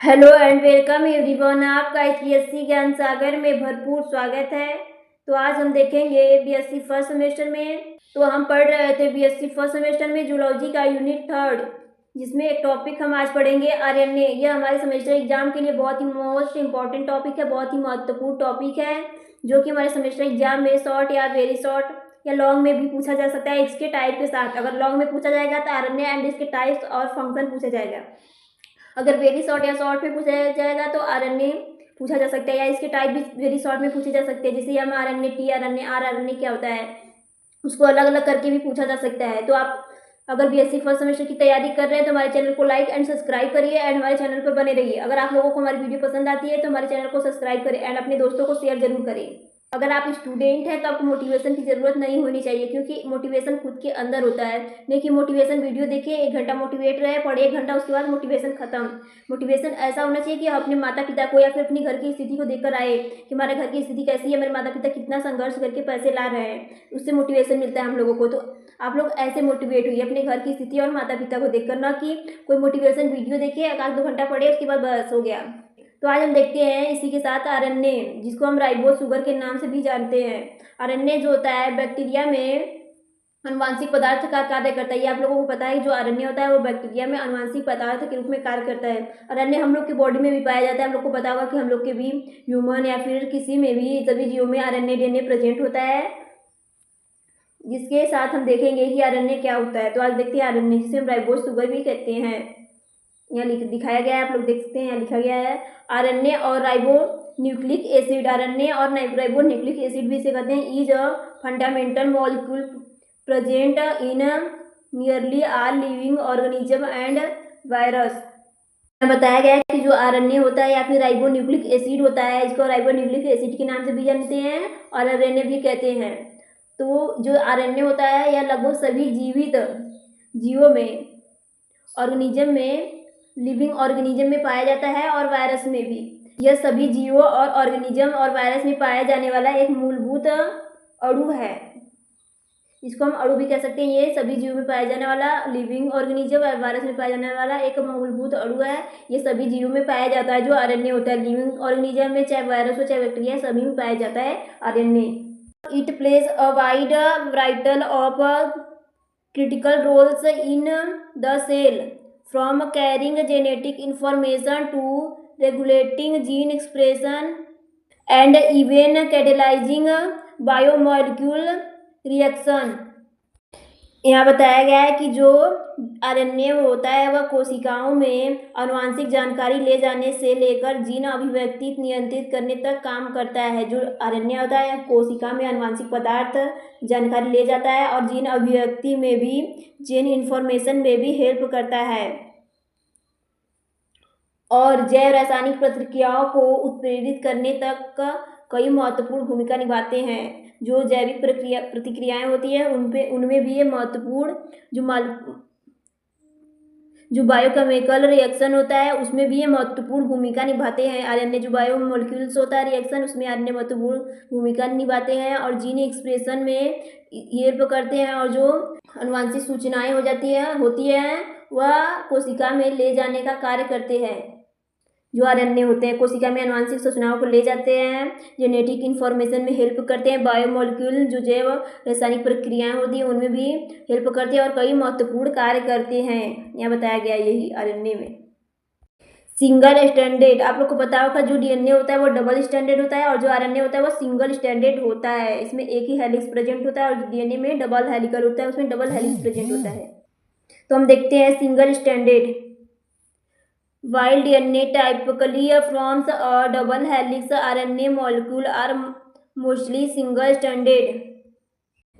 Hello and welcome everyone. आपका इस BSc ज्ञान सागर में भरपूर स्वागत है। तो आज हम देखेंगे बीएससी फर्स्ट सेमेस्टर में। तो हम पढ़ रहे थे बीएससी फर्स्ट सेमेस्टर में जूलॉजी का यूनिट 3, जिसमें एक टॉपिक हम आज पढ़ेंगे आरएनए। यह हमारे सेमेस्टर एग्जाम के लिए बहुत ही मोस्ट इंपॉर्टेंट टॉपिक है, बहुत ही महत्वपूर्ण टॉपिक है, जो कि हमारे सेमेस्टर एग्जाम में शॉर्ट या वेरी शॉर्ट या लॉन्ग में भी पूछा जा सकता है इसके टाइप के साथ। अगर लॉन्ग में पूछा जाएगा तो आरएनए एंड इसके टाइप्स और फंक्शन पूछा जाएगा। अगर वेरी शॉर्ट या शॉर्ट में पूछा जाएगा तो आरएनए पूछा जा सकता है, या इसके टाइप भी वेरी शॉर्ट में पूछे जा सकते हैं। जैसे हम RNA, T RNA, are RNA क्या होता है, उसको अलग अलग करके भी पूछा जा सकता है। तो आप अगर बीएससी फर्स्ट सेमेस्टर की तैयारी कर रहे हैं तो हमारे चैनल को लाइक एंड सब्सक्राइब करिए एंड हमारे चैनल पर बने रहिए। अगर आप लोगों को हमारी वीडियो पसंद आती है तो हमारे चैनल को सब्सक्राइब करें एंड अपने दोस्तों को शेयर जरूर करें। अगर आप स्टूडेंट हैं तो आपको मोटिवेशन की ज़रूरत नहीं होनी चाहिए, क्योंकि मोटिवेशन खुद के अंदर होता है। नहीं कि मोटिवेशन वीडियो देखिए, 1 घंटा मोटिवेट रहे, पढ़े 1 घंटा, उसके बाद मोटिवेशन खत्म। मोटिवेशन ऐसा होना चाहिए कि अपने माता पिता को या फिर अपनी घर की स्थिति को देखकर आए कि हमारे घर की स्थिति कैसी है, मेरे माता पिता कितना संघर्ष करके पैसे ला रहे हैं, उससे मोटिवेशन मिलता है हम लोगों को। तो आप लोग ऐसे मोटिवेट हुई अपने घर की स्थिति और माता पिता को देखकर, ना कि कोई मोटिवेशन वीडियो देखिए, 1-2 घंटा पढ़े, उसके बाद बस हो गया। तो आज हम देखते हैं इसी के साथ आरएनए, जिसको हम राइबोस शुगर के नाम से भी जानते हैं। आरएनए जो होता है बैक्टीरिया में अनुवांशिक पदार्थ का कार्य करता है। ये आप लोगों को पता है, जो आरएनए होता है वो बैक्टीरिया में अनुवांशिक पदार्थ के रूप में कार्य करता है। आरएनए हम लोग की बॉडी में भी पाया जाता है। हम लोग को पता होगा कि हम लोग के भी ह्यूमन या फिर किसी में भी सभी जीवों में आरएनए डीएनए प्रेजेंट होता है, जिसके साथ हम देखेंगे कि आरएनए क्या होता है। तो आज देखते हैं आरएनए, जिसे हम राइबोस शुगर भी कहते हैं। यहाँ दिखाया गया है, आप लोग देख सकते हैं, यहाँ लिखा गया है आरएनए और राइबो न्यूक्लिक एसिड। आरएनए और राइबो न्यूक्लिक एसिड भी इसे कहते हैं। Is a fundamental molecule present in nearly all living organism and virus. बताया गया है कि जो आरएनए होता है या फिर राइबो न्यूक्लिक एसिड होता है, इसको राइबो न्यूक्लिक एसिड के नाम से भी जानते हैं और आरएनए भी कहते हैं। तो जो आरएनए होता है यह लगभग सभी जीवित जीवों में, ऑर्गेनिज्म में, लिविंग ऑर्गेनिज्म में पाया जाता है और वायरस में भी। यह सभी जीवों और ऑर्गेनिज्म और वायरस में पाया जाने वाला एक मूलभूत अणु है। इसको हम अणु भी कह सकते हैं। ये सभी जीवों में पाया जाने वाला, लिविंग ऑर्गेनिज्म और वायरस में पाया जाने वाला एक मूलभूत अणु है। ये सभी जीवों में पाया जाता है जो आरएनए होता है। लिविंग ऑर्गेनिज्म में, चाहे वायरस हो चाहे बैक्टीरिया, सभी में पाया जाता है RNA. It plays a wide variety of critical roles in the cell, from carrying genetic information to regulating gene expression and even catalyzing biomolecule reaction। यहाँ बताया गया है कि जो आरएनए होता है वह कोशिकाओं में आनुवांशिक जानकारी ले जाने से लेकर जीन अभिव्यक्ति नियंत्रित करने तक काम करता है। जो आरएनए होता है कोशिका में आनुवांशिक पदार्थ जानकारी ले जाता है और जीन अभिव्यक्ति में भी, जीन इंफॉर्मेशन में भी हेल्प करता है, और जैव रासायनिक प्रतिक्रियाओं को उत्प्रेरित करने तक कई महत्वपूर्ण भूमिका निभाते हैं। जो जैविक प्रतिक्रियाएं होती है उनमें भी ये महत्वपूर्ण, जो बायोकेमिकल रिएक्शन होता है उसमें भी ये महत्वपूर्ण भूमिका निभाते हैं। आरएनए जो बायोमोलिक्यूल्स होता है रिएक्शन, उसमें आरएनए महत्वपूर्ण भूमिका निभाते हैं और जीन एक्सप्रेशन में हेल्प करते हैं। और जो अनुवांशिक सूचनाएं होती हैं वह कोशिका में ले जाने का कार्य करते हैं। जो आरएनए होते हैं कोशिका में अनुवांशिक सूचनाओं को ले जाते हैं, जेनेटिक इन्फॉर्मेशन में हेल्प करते हैं। बायोमोलिक्यूल जो जैव रासायनिक प्रक्रियाएं होती हैं उनमें भी हेल्प करते हैं और कई महत्वपूर्ण कार्य करते हैं। यहाँ बताया गया यही आरएनए में। सिंगल स्टैंडर्ड, आप लोग को पता होगा जो डीएनए होता है वो डबल स्टैंडर्ड होता है और जो आरएनए होता है वो सिंगल स्टैंडर्ड होता है। इसमें एक ही हेलिक्स प्रेजेंट होता है और डीएनए में डबल हेलिकल होता है, उसमें डबल हेलिक्स प्रेजेंट होता है। तो हम देखते हैं single standard. While DNA typically forms a double helix, RNA molecule are mostly single stranded।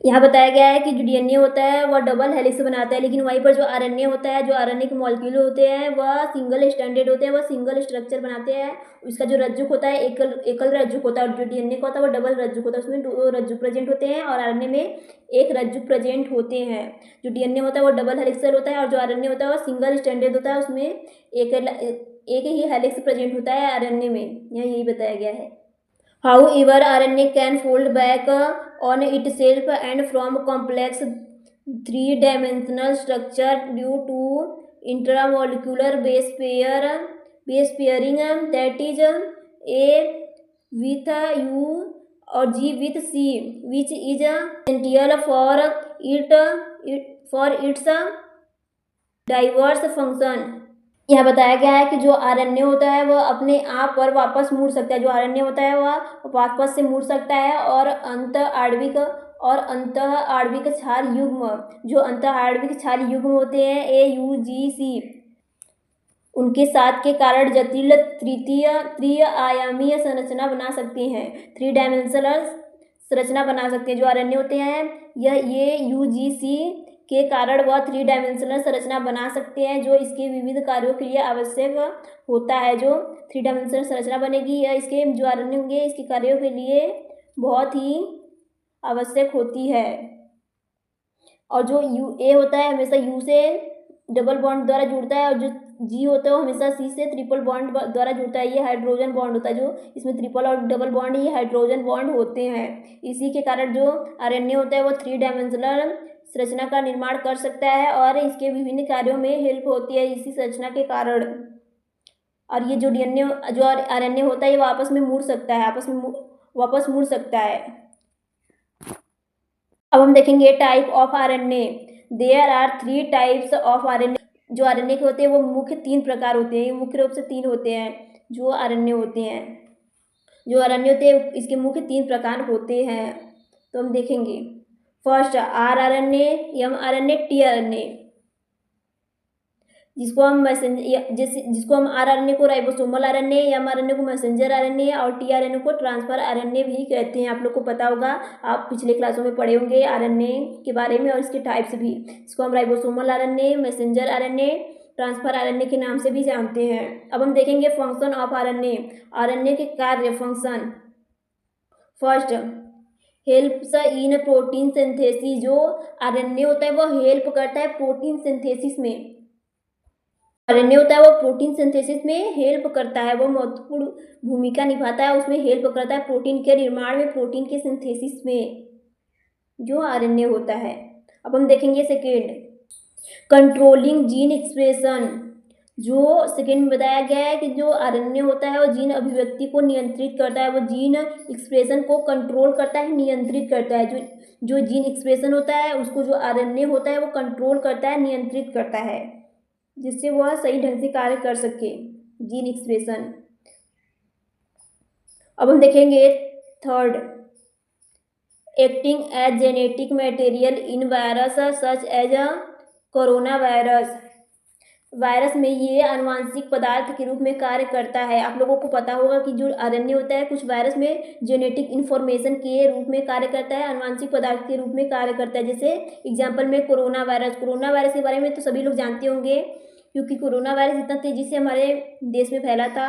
यहाँ बताया गया है कि जो डीएनए होता है वह डबल हेलिक्स बनाता है, लेकिन वहीं पर जो आरएनए होता है, जो आरएनए के मॉलिक्यूल होते हैं वह सिंगल स्टैंडर्ड होते हैं, वह सिंगल स्ट्रक्चर बनाते हैं। उसका जो रज्जुक होता है एकल रज्जुक होता है और जो डीएनए का होता है वो डबल रज्जुक होता है। उसमें 2 रज्जुक प्रेजेंट होते हैं और आरएनए में 1 रज्जुक प्रेजेंट होते हैं। जो डीएनए होता है वो डबल हेलिक्सल होता है और जो आरएनए होता है वो सिंगल स्टैंडर्ड होता है, उसमें एक ही हेलिक्स प्रेजेंट होता है आरएनए में। यहाँ यही बताया गया है। However, RNA can fold back on itself and form complex 3-dimensional structure due to intramolecular base pair P pairing that is A with U or G with C, which is essential for its diverse function। यह बताया गया है कि जो RNA होता है वह अपने आप पर वापस मुड़ सकता है, जो आरएनए होता है वह वापस से मुड़ सकता है और अंत आणविक क्षार युग्म, जो अंत आणविक क्षार युग्म होते हैं AUGC, उनके साथ के कारण जटिल त्रिआयामीय संरचना बना सकते हैं, 3 डायमेंशनल संरचना बना सकते हैं। जो आरएनए होते हैं ये UGC के कारण वह 3 डायमेंशनल संरचना बना सकते हैं, जो इसके विविध कार्यों के लिए आवश्यक होता है। जो 3 डायमेंशनल संरचना बनेगी यह इसके जो आरएनए होंगे इसके कार्यों के लिए बहुत ही आवश्यक होती है। और जो ए होता है हमेशा यू से डबल बॉन्ड द्वारा जुड़ता है, और जो जी होता है वो हमेशा सी से ट्रिपल बॉन्ड द्वारा जुड़ता है। ये हाइड्रोजन बॉन्ड होता है, जो इसमें ट्रिपल और डबल बॉन्ड ये हाइड्रोजन बॉन्ड होते हैं। इसी के कारण जो आरएनए होता है वो 3 डायमेंशनल संरचना का निर्माण कर सकता है और इसके विभिन्न कार्यों में हेल्प होती है इसी संरचना के कारण। और ये जो आरएनए होता है ये वापस में मुड़ सकता है, वापस मुड़ सकता है। अब हम देखेंगे type of RNA. There are 3 types of RNA. जो आरएनए के होते हैं वो मुख्य 3 प्रकार होते हैं, मुख्य रूप से 3 होते हैं जो आरएनए होते हैं। जो आरएनए होते हैं इसके मुख्य 3 प्रकार होते हैं, तो हम देखेंगे। फर्स्ट आरआरएनए, एमआरएनए, टीआरएनए, जिसको हम आरआरएनए को राइबोसोमल आरएनए, एमआरएनए को मैसेंजर आरएनए और टीआरएनए को ट्रांसफर आरएनए भी कहते हैं। आप लोग को पता होगा, आप पिछले क्लासों में पढ़े होंगे आरएनए के बारे में और इसके टाइप्स भी। इसको हम ribosomal RNA, messenger RNA, transfer RNA के नाम से भी जानते हैं। अब हम देखेंगे फंक्शन ऑफ आरएनए, आरएनए के कार्य, function. First helps in protein synthesis. जो आरएनए होता है वो हेल्प करता है प्रोटीन सिंथेसिस में। आरएनए होता है वो प्रोटीन सिंथेसिस में हेल्प करता है, वो महत्वपूर्ण भूमिका निभाता है, उसमें हेल्प करता है प्रोटीन के निर्माण में, प्रोटीन के सिंथेसिस में जो आरएनए होता है। अब हम देखेंगे सेकेंड कंट्रोलिंग जीन एक्सप्रेशन। जो सेकेंड में बताया गया है कि जो आरएनए होता है वो जीन अभिव्यक्ति को नियंत्रित करता है, वो जीन एक्सप्रेशन को कंट्रोल करता है, नियंत्रित करता है। जो जीन एक्सप्रेशन होता है उसको जो आरएनए होता है वो कंट्रोल करता है, नियंत्रित करता है, जिससे वह सही ढंग से कार्य कर सके, जीन एक्सप्रेशन। अब हम देखेंगे third acting as genetic material in virus such as corona virus. Virus में ये आनुवांशिक पदार्थ के रूप में कार्य करता है। आप लोगों को पता होगा कि जो आरएनए होता है कुछ वायरस में जेनेटिक इन्फॉर्मेशन के रूप में कार्य करता है, आनुवांशिक पदार्थ के रूप में कार्य करता है। जैसे एग्जाम्पल में कोरोना वायरस के बारे में तो सभी लोग जानते होंगे, क्योंकि कोरोना वायरस इतना तेज़ी से हमारे देश में फैला था,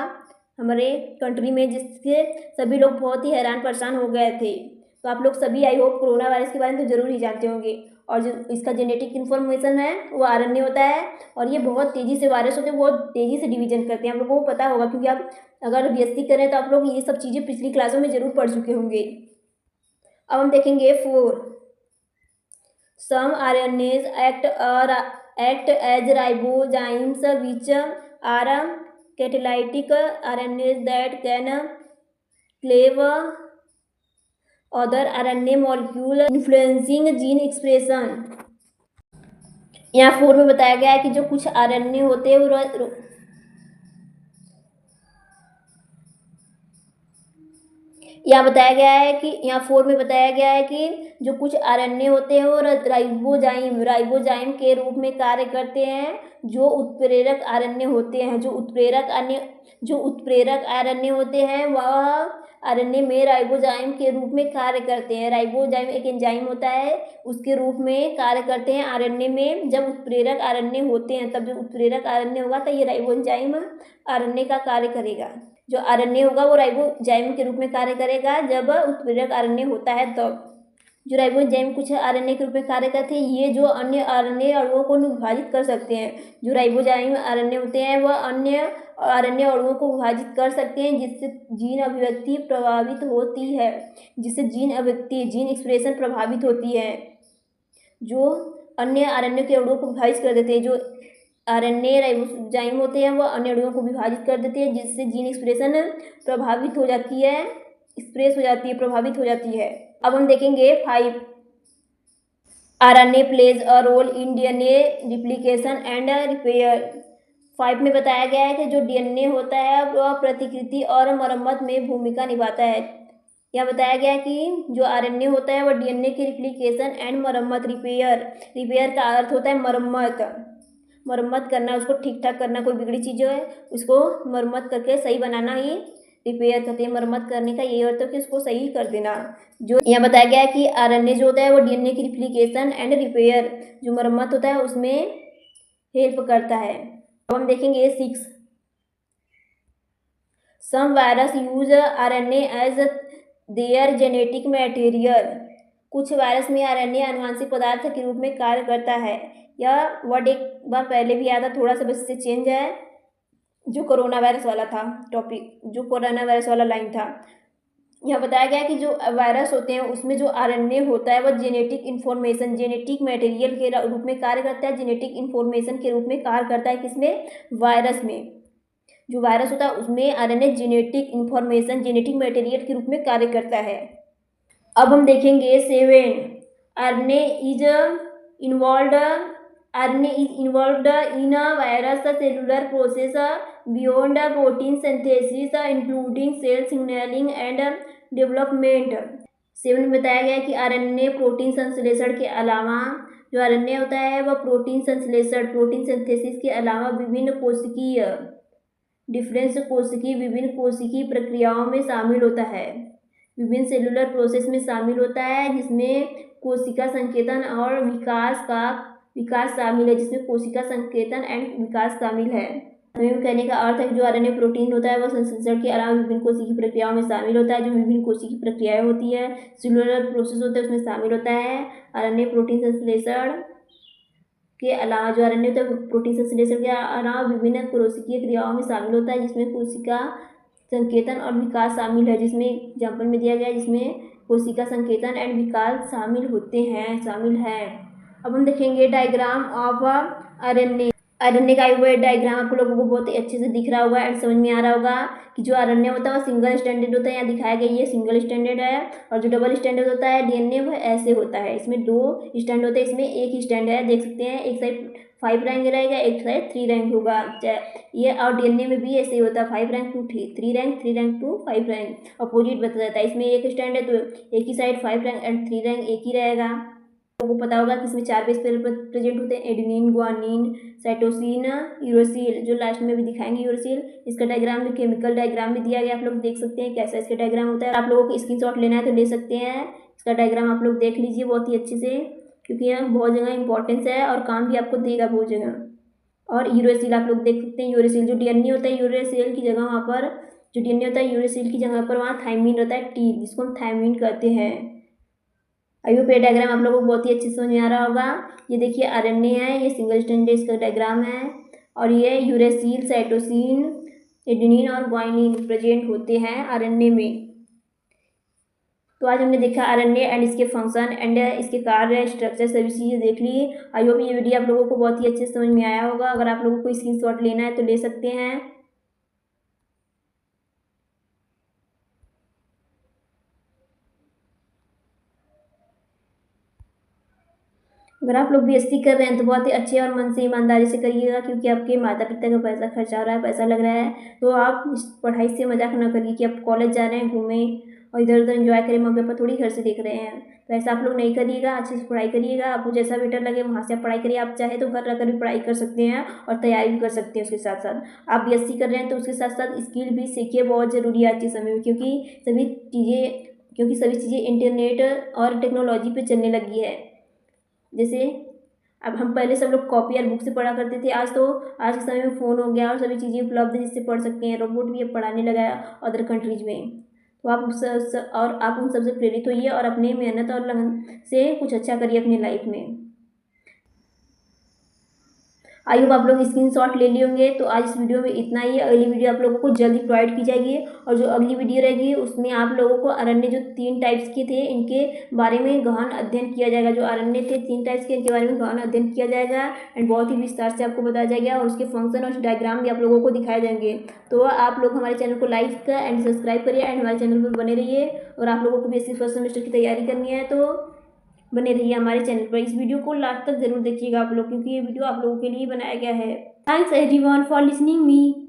हमारे कंट्री में, जिससे सभी लोग बहुत ही हैरान परेशान हो गए थे। तो आप लोग सभी आई होप कोरोना वायरस के बारे में तो ज़रूर ही जानते होंगे। और जो इसका जेनेटिक इन्फॉर्मेशन है वो आरएनए होता है, और ये बहुत तेज़ी से वायरस होते हैं, बहुत तेज़ी से डिवीजन करते हैं। आप लोगों को पता होगा, क्योंकि आप अगर बीएससी करें तो आप लोग ये सब चीज़ें पिछली क्लासों में ज़रूर पढ़ चुके होंगे। अब हम देखेंगे 4 some RNAs act as ribozymes which are catalytic RNAs that can cleave other RNA molecule influencing gene expression. यहाँ 4 में बताया गया है कि जो कुछ आरएनए होते हैं वो यहाँ बताया गया है कि यहाँ 4 में बताया गया है कि जो कुछ आरएनए होते हैं वो राइबोजाइम के रूप में कार्य करते हैं। जो उत्प्रेरक आरएनए होते हैं, जो उत्प्रेरक आरएनए होते हैं वह आरएनए में राइबोजाइम के रूप में कार्य करते हैं। राइबोजाइम एक एंजाइम होता है, उसके रूप में कार्य करते हैं आरएनए में। जब उत्प्रेरक आरएनए होते हैं तब जो उत्प्रेरक आरएनए होगा तो ये राइबोजाइम आरएनए का कार्य करेगा। जो आरएनए होगा वो राइबोजाइम के रूप में कार्य करेगा जब उत्प्रेरक आरएनए होता है तब। जो राइबोजाइम कुछ आरएनए के रूप में कार्य करते हैं, ये जो अन्य आरएनए अणुओं को विभाजित कर सकते हैं। जो राइबोजाइम आरएनए होते हैं वह अन्य आरएनए अणुओं को विभाजित कर सकते हैं, जिससे जीन अभिव्यक्ति प्रभावित होती है, जिससे जीन एक्सप्रेशन प्रभावित होती है। जो अन्य आरएनए के अणुओं को विभाजित कर देते हैं। जो आरएनए राइबोसोम होते हैं वो अन्य अणुओं को विभाजित कर देते हैं, जिससे जीन एक्सप्रेशन प्रभावित हो जाती है, एक्सप्रेस हो जाती है, प्रभावित हो जाती है। अब हम देखेंगे 5 RNA plays a role in DNA replication and repair. 5 में बताया गया है कि जो डीएनए होता है वह प्रतिकृति और मरम्मत में भूमिका निभाता है। यह बताया गया है कि जो आरएनए होता है वह डीएनए की रिप्लिकेशन एंड मरम्मत, रिपेयर का अर्थ होता है मरम्मत करना, उसको ठीक ठाक करना, कोई बिगड़ी चीज़ जो है उसको मरम्मत करके सही बनाना ही रिपेयर कहते हैं। मरम्मत करने का ये अर्थ है कि उसको सही कर देना। जो यहाँ बताया गया है कि आरएनए जो होता है वो डीएनए की रिप्लिकेशन एंड रिपेयर, जो मरम्मत होता है उसमें हेल्प करता है। अब हम देखेंगे 6 some virus use RNA as their genetic material. कुछ वायरस में आरएनए आनुवंशिक पदार्थ के रूप में कार्य करता है। यह वर्ड एक बार पहले भी आया था, थोड़ा सा बस इससे चेंज है, जो कोरोना वायरस वाला था टॉपिक, जो कोरोना वायरस वाला लाइन था। यहाँ बताया गया कि जो वायरस होते हैं उसमें जो आरएनए होता है वह जेनेटिक इन्फॉर्मेशन, जेनेटिक मटेरियल के रूप में कार्य करता है, जेनेटिक इन्फॉर्मेशन के रूप में कार्य करता है। किसमें? वायरस में। जो वायरस होता है उसमें RNA genetic information, genetic material के रूप में कार्य करता है। अब हम देखेंगे 7 RNA is involved in a virus cellular process beyond protein synthesis including cell signalling and development. 7 में बताया गया कि आरएनए प्रोटीन संश्लेषण के अलावा, जो आरएनए होता है वह प्रोटीन सिंथेसिस के अलावा विभिन्न कोशिकीय प्रक्रियाओं में शामिल होता है, विभिन्न सेलुलर प्रोसेस में शामिल होता है, जिसमें कोशिका संकेतन और विकास शामिल है, जिसमें कोशिका संकेतन एंड विकास शामिल है। कहने का अर्थ है कि जो आरएनए प्रोटीन होता है वह संश्लेषण के अलावा विभिन्न कोशिकीय प्रक्रियाओं में शामिल होता है। जो विभिन्न कोशिकीय प्रक्रियाएं होती है, सेलुलर प्रोसेस होते हैं, उसमें शामिल होता है। आरएनए प्रोटीन संश्लेषण के अलावा, जो आरएनए होता है प्रोटीन संश्लेषण के अलावा विभिन्न कोशिकीय क्रियाओं में शामिल होता है, जिसमें कोशिका संकेतन और विकास शामिल है, जिसमें एग्जाम्पल में दिया गया है जिसमें कोशिका संकेतन एंड विकास शामिल है। अब हम देखेंगे डायग्राम ऑफ आरएनए का डायग्राम आप लोगों को बहुत अच्छे से दिख रहा होगा एंड समझ में आ रहा होगा कि जो आरएनए होता है वो सिंगल स्टैंडर्ड होता है। यहाँ दिखाया गया ये सिंगल स्टैंडर्ड है, और जो डबल स्टैंडर्ड होता है डीएनए वह ऐसे होता है। इसमें 2 स्टैंड होते हैं, इसमें एक ही स्टैंड है, देख सकते हैं। एक साइड 5 रैंक रहेगा, एक साइड 3 रैंक होगा। ये और डीएनए में भी ऐसे ही होता है, 5 rank to 3 rank, 3 rank to 5 rank, opposite बता जाता है। इसमें एक स्टैंड है तो एक ही साइड 5 रैंक एंड 3 रैंक एक ही रहेगा। आपको पता होगा कि इसमें 4 बेस पेयर प्रेजेंट होते हैं, एडेनिन, ग्वानिन, साइटोसिन, यूरेसिल, जो लास्ट में भी दिखाएंगे यूरेसिल। इसका डायग्राम भी, केमिकल डायग्राम भी दिया गया, आप लोग देख सकते हैं कैसा इसका डायग्राम होता है। आप लोगों को स्क्रीनशॉट लेना है तो ले सकते हैं, इसका डायग्राम आप लोग देख लीजिए बहुत ही अच्छे से, क्योंकि यह बहुत जगह इंपॉर्टेंस है और काम भी आपको देगा बहुत जगह। और यूरेसिल आप लोग देख सकते हैं, यूरेसिल जो डीएनए होता है, यूरेसिल की जगह वहाँ पर जो डीएनए होता है यूरेसिल की जगह पर वहाँ थायमिन रहता है, टी, जिसको हम थायमिन कहते हैं। आई होप ये डायग्राम आप लोगों को बहुत ही अच्छे से समझ में आ रहा होगा। ये देखिए आरएनए है, ये सिंगल स्टैंडर्ड इसका डायग्राम है, और ये यूरेसिल, साइटोसिन, एडेनिन और ग्वानिन प्रेजेंट होते हैं आरएनए में। तो आज हमने देखा आरएनए एंड इसके फंक्शन एंड इसके कार्य, स्ट्रक्चर, सभी चीज़ें देख ली। आई होप ये वीडियो आप लोगों को बहुत ही अच्छे से समझ में आया होगा। अगर आप लोगों को स्क्रीनशॉट लेना है तो ले सकते हैं। अगर आप लोग बीएससी कर रहे हैं तो बहुत ही अच्छे और मन से ईमानदारी से करिएगा, क्योंकि आपके माता पिता का पैसा खर्चा हो रहा है, पैसा लग रहा है। तो आप इस पढ़ाई से मजाक ना करिए कि आप कॉलेज जा रहे हैं, घूमें और इधर उधर एंजॉय करें, मम्मी पापा थोड़ी घर से देख रहे हैं। तो ऐसा आप लोग नहीं करिएगा, अच्छे से पढ़ाई करिएगा। आपको जैसा बेटर लगे वहाँ से आप पढ़ाई करिए। आप चाहे तो घर रहकर भी पढ़ाई कर सकते हैं और तैयारी भी कर सकते हैं उसके साथ साथ। आप बीएससी कर रहे हैं तो उसके साथ साथ स्किल भी सीखिए, बहुत ज़रूरी है आज के समय में, क्योंकि सभी चीज़ें इंटरनेट और टेक्नोलॉजी पर चलने लगी है। जैसे अब हम पहले सब लोग कॉपी और बुक से पढ़ा करते थे, आज के समय में फ़ोन हो गया और सभी चीज़ें उपलब्ध है जिससे पढ़ सकते हैं। रोबोट भी अब पढ़ाने लगा है अदर कंट्रीज में। तो आप उन सबसे प्रेरित होइए और अपनी मेहनत और लगन से कुछ अच्छा करिए अपनी लाइफ में। आई होप आप लोग स्क्रीनशॉट ले लिए होंगे। तो आज इस वीडियो में इतना ही। अगली वीडियो आप लोगों को जल्दी प्रोवाइड की जाएगी और जो अगली वीडियो रहेगी उसमें आप लोगों को अरण्य जो 3 टाइप्स के थे इनके बारे में गहन अध्ययन किया जाएगा। जो अरण्य थे 3 टाइप्स के इनके बारे में गहन अध्ययन किया जाएगा एंड बहुत ही विस्तार से आपको बताया जाएगा और उसके फंक्शन और डायग्राम भी आप लोगों को दिखाए जाएंगे। तो आप लोग हमारे चैनल को लाइक एंड सब्सक्राइब करिए एंड हमारे चैनल पर बने रहिए। और आप लोगों को BSc फर्स्ट सेमेस्टर की तैयारी करनी है तो बने रहिए हमारे चैनल पर। इस वीडियो को लास्ट तक जरूर देखिएगा आप लोग, क्योंकि ये वीडियो आप लोगों के लिए बनाया गया है। Thanks everyone for listening me.